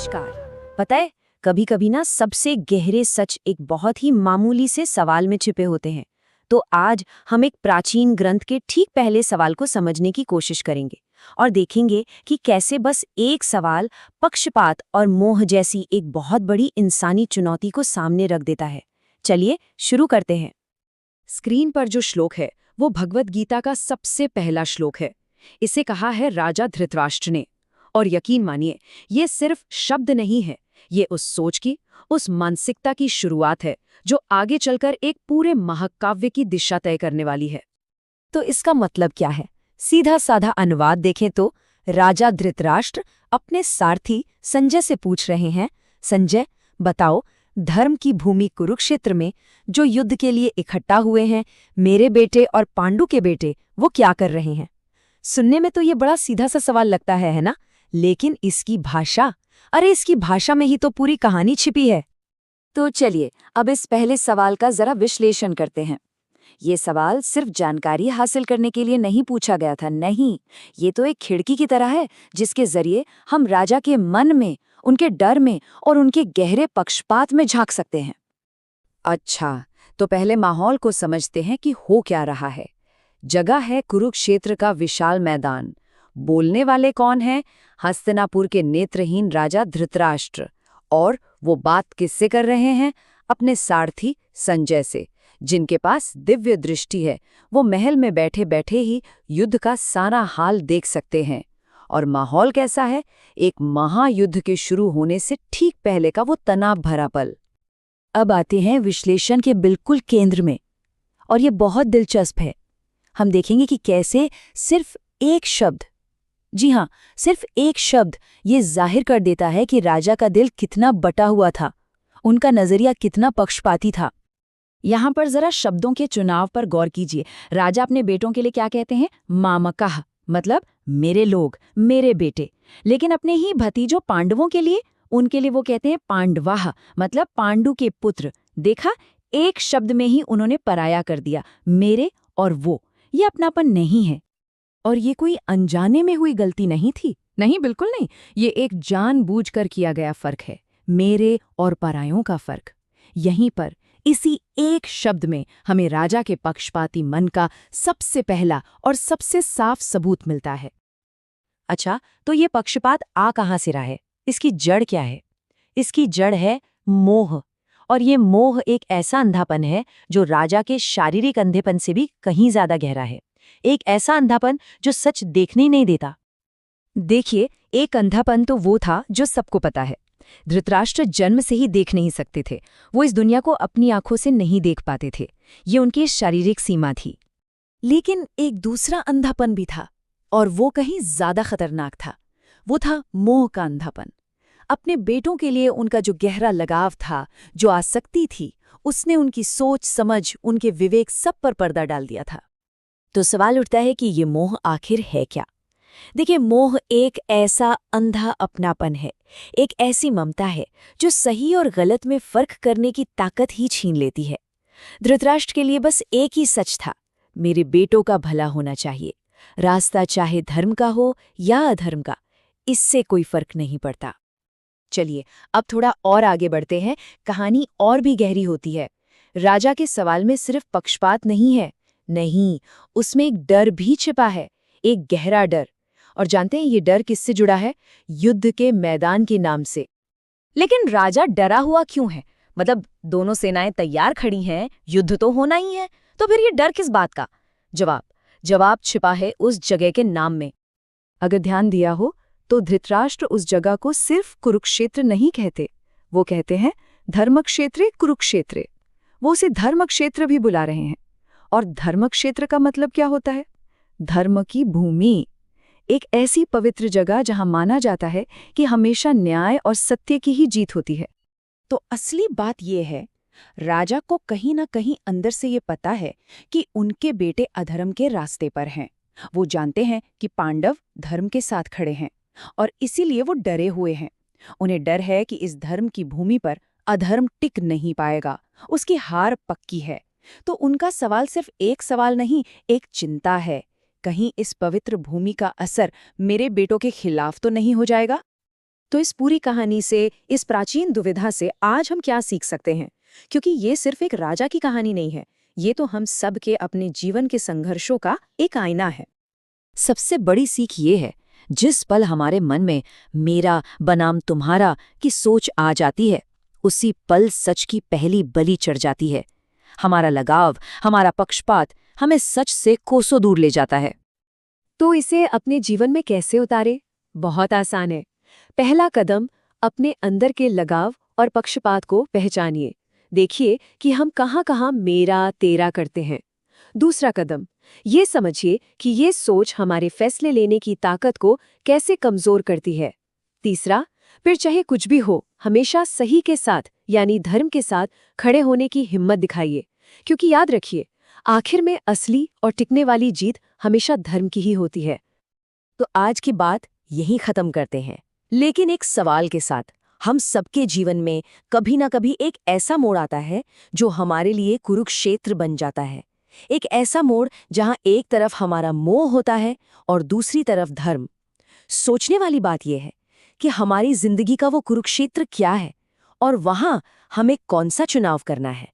नमस्कार। पता है, कभी कभी ना सबसे गहरे सच एक बहुत ही मामूली से सवाल में छिपे होते हैं। तो आज हम एक प्राचीन ग्रंथ के ठीक पहले सवाल को समझने की कोशिश करेंगे और देखेंगे कि कैसे बस एक सवाल पक्षपात और मोह जैसी एक बहुत बड़ी इंसानी चुनौती को सामने रख देता है। चलिए शुरू करते हैं। स्क्रीन पर जो श्लोक है वो भगवत गीता का सबसे पहला श्लोक है। इसे कहा है राजा धृतराष्ट्र ने। और यकीन मानिए, ये सिर्फ शब्द नहीं है, ये उस सोच की, उस मानसिकता की शुरुआत है जो आगे चलकर एक पूरे महाकाव्य की दिशा तय करने वाली है। तो इसका मतलब क्या है? सीधा साधा अनुवाद देखें तो राजा धृतराष्ट्र अपने सारथी संजय से पूछ रहे हैं, संजय बताओ, धर्म की भूमि कुरुक्षेत्र में जो युद्ध के लिए इकट्ठा हुए हैं, मेरे बेटे और पांडु के बेटे, वो क्या कर रहे हैं? सुनने में तो ये बड़ा सीधा सा सवाल लगता है ना? लेकिन इसकी भाषा, अरे इसकी भाषा में ही तो पूरी कहानी छिपी है। तो चलिए अब इस पहले सवाल का जरा विश्लेषण करते हैं। ये सवाल सिर्फ जानकारी हासिल करने के लिए नहीं पूछा गया था, नहीं, ये तो एक खिड़की की तरह है जिसके जरिए हम राजा के मन में, उनके डर में और उनके गहरे पक्षपात में झांक सकते हैं। अच्छा, तो पहले माहौल को समझते हैं कि हो क्या रहा है। जगह है कुरुक्षेत्र का विशाल मैदान। बोलने वाले कौन हैं? हस्तिनापुर के नेत्रहीन राजा धृतराष्ट्र। और वो बात किससे कर रहे हैं? अपने सारथी संजय से, जिनके पास दिव्य दृष्टि है। वो महल में बैठे बैठे ही युद्ध का सारा हाल देख सकते हैं। और माहौल कैसा है? एक महायुद्ध के शुरू होने से ठीक पहले का वो तनाव भरा पल। अब आते हैं विश्लेषण के बिल्कुल केंद्र में, और ये बहुत दिलचस्प है। हम देखेंगे कि कैसे सिर्फ एक शब्द, जी हाँ, सिर्फ एक शब्द ये जाहिर कर देता है कि राजा का दिल कितना बटा हुआ था, उनका नजरिया कितना पक्षपाती था। यहाँ पर जरा शब्दों के चुनाव पर गौर कीजिए। राजा अपने बेटों के लिए क्या कहते हैं? मामकाह, मतलब मेरे लोग, मेरे बेटे। लेकिन अपने ही भतीजों पांडवों के लिए, उनके लिए वो कहते हैं पांडवाह, मतलब पांडु के पुत्र। देखा, एक शब्द में ही उन्होंने पराया कर दिया, मेरे और वो। ये अपनापन नहीं है। और ये कोई अनजाने में हुई गलती नहीं थी, नहीं, बिल्कुल नहीं। ये एक जानबूझकर किया गया फर्क है, मेरे और परायों का फर्क। यहीं पर इसी एक शब्द में हमें राजा के पक्षपाती मन का सबसे पहला और सबसे साफ सबूत मिलता है। अच्छा, तो ये पक्षपात आ कहाँ से रहा है? इसकी जड़ क्या है? इसकी जड़ है मोह। और ये मोह एक ऐसा अंधापन है जो राजा के शारीरिक अंधेपन से भी कहीं ज्यादा गहरा है। एक ऐसा अंधापन जो सच देखने ही नहीं देता। देखिए, एक अंधापन तो वो था जो सबको पता है। धृतराष्ट्र जन्म से ही देख नहीं सकते थे। वो इस दुनिया को अपनी आंखों से नहीं देख पाते थे। ये उनकी शारीरिक सीमा थी। लेकिन एक दूसरा अंधापन भी था, और वो कहीं ज्यादा खतरनाक था। वो था मोह का अंधापन। अपने बेटों के लिए उनका जो गहरा लगाव था, जो आसक्ति थी, उसने उनकी सोच समझ, उनके विवेक सब पर पर्दा डाल दिया था। तो सवाल उठता है कि ये मोह आखिर है क्या? देखिए, मोह एक ऐसा अंधा अपनापन है, एक ऐसी ममता है जो सही और गलत में फर्क करने की ताकत ही छीन लेती है। धृतराष्ट्र के लिए बस एक ही सच था, मेरे बेटों का भला होना चाहिए। रास्ता चाहे धर्म का हो या अधर्म का, इससे कोई फर्क नहीं पड़ता। चलिए अब थोड़ा और आगे बढ़ते हैं। कहानी और भी गहरी होती है। राजा के सवाल में सिर्फ पक्षपात नहीं है, नहीं, उसमें एक डर भी छिपा है, एक गहरा डर। और जानते हैं ये डर किससे जुड़ा है? युद्ध के मैदान के नाम से। लेकिन राजा डरा हुआ क्यों है? मतलब दोनों सेनाएं तैयार खड़ी हैं, युद्ध तो होना ही है, तो फिर ये डर किस बात का? जवाब छिपा है उस जगह के नाम में। अगर ध्यान दिया हो तो धृतराष्ट्र उस जगह को सिर्फ कुरुक्षेत्र नहीं कहते, वो कहते हैं धर्मक्षेत्रे कुरुक्षेत्रे। वो उसे धर्मक्षेत्र भी बुला रहे हैं। और धर्मक्षेत्र का मतलब क्या होता है? धर्म की भूमि, एक ऐसी पवित्र जगह जहां माना जाता है कि हमेशा न्याय और सत्य की ही जीत होती है। तो असली बात यह है, राजा को कहीं ना कहीं अंदर से ये पता है कि उनके बेटे अधर्म के रास्ते पर हैं। वो जानते हैं कि पांडव धर्म के साथ खड़े हैं, और इसीलिए वो डरे हुए हैं। उन्हें डर है कि इस धर्म की भूमि पर अधर्म टिक नहीं पाएगा, उसकी हार पक्की है। तो उनका सवाल सिर्फ एक सवाल नहीं, एक चिंता है, कहीं इस पवित्र भूमि का असर मेरे बेटों के खिलाफ तो नहीं हो जाएगा। तो इस पूरी कहानी से, इस प्राचीन दुविधा से आज हम क्या सीख सकते हैं? क्योंकि ये सिर्फ एक राजा की कहानी नहीं है, ये तो हम सब के अपने जीवन के संघर्षों का एक आईना है। सबसे बड़ी सीख ये है, जिस पल हमारे मन में मेरा बनाम तुम्हारा की सोच आ जाती है, उसी पल सच की पहली बलि चढ़ जाती है। हमारा लगाव, हमारा पक्षपात हमें सच से कोसों दूर ले जाता है। तो इसे अपने जीवन में कैसे उतारे? बहुत आसान है। पहला कदम, अपने अंदर के लगाव और पक्षपात को पहचानिए। देखिए कि हम कहाँ-कहाँ मेरा तेरा करते हैं। दूसरा कदम, ये समझिए कि ये सोच हमारे फैसले लेने की ताकत को कैसे कमजोर करती है। तीसरा, फिर चाहे कुछ भी हो, हमेशा सही के साथ यानी धर्म के साथ खड़े होने की हिम्मत दिखाइए, क्योंकि याद रखिए, आखिर में असली और टिकने वाली जीत हमेशा धर्म की ही होती है। तो आज की बात यहीं खत्म करते हैं, लेकिन एक सवाल के साथ। हम सबके जीवन में कभी ना कभी एक ऐसा मोड़ आता है जो हमारे लिए कुरुक्षेत्र बन जाता है। एक ऐसा मोड़ जहां एक तरफ हमारा मोह होता है और दूसरी तरफ धर्म। सोचने वाली बात यह है कि हमारी जिंदगी का वो कुरुक्षेत्र क्या है और वहां हमें कौन सा चुनाव करना है।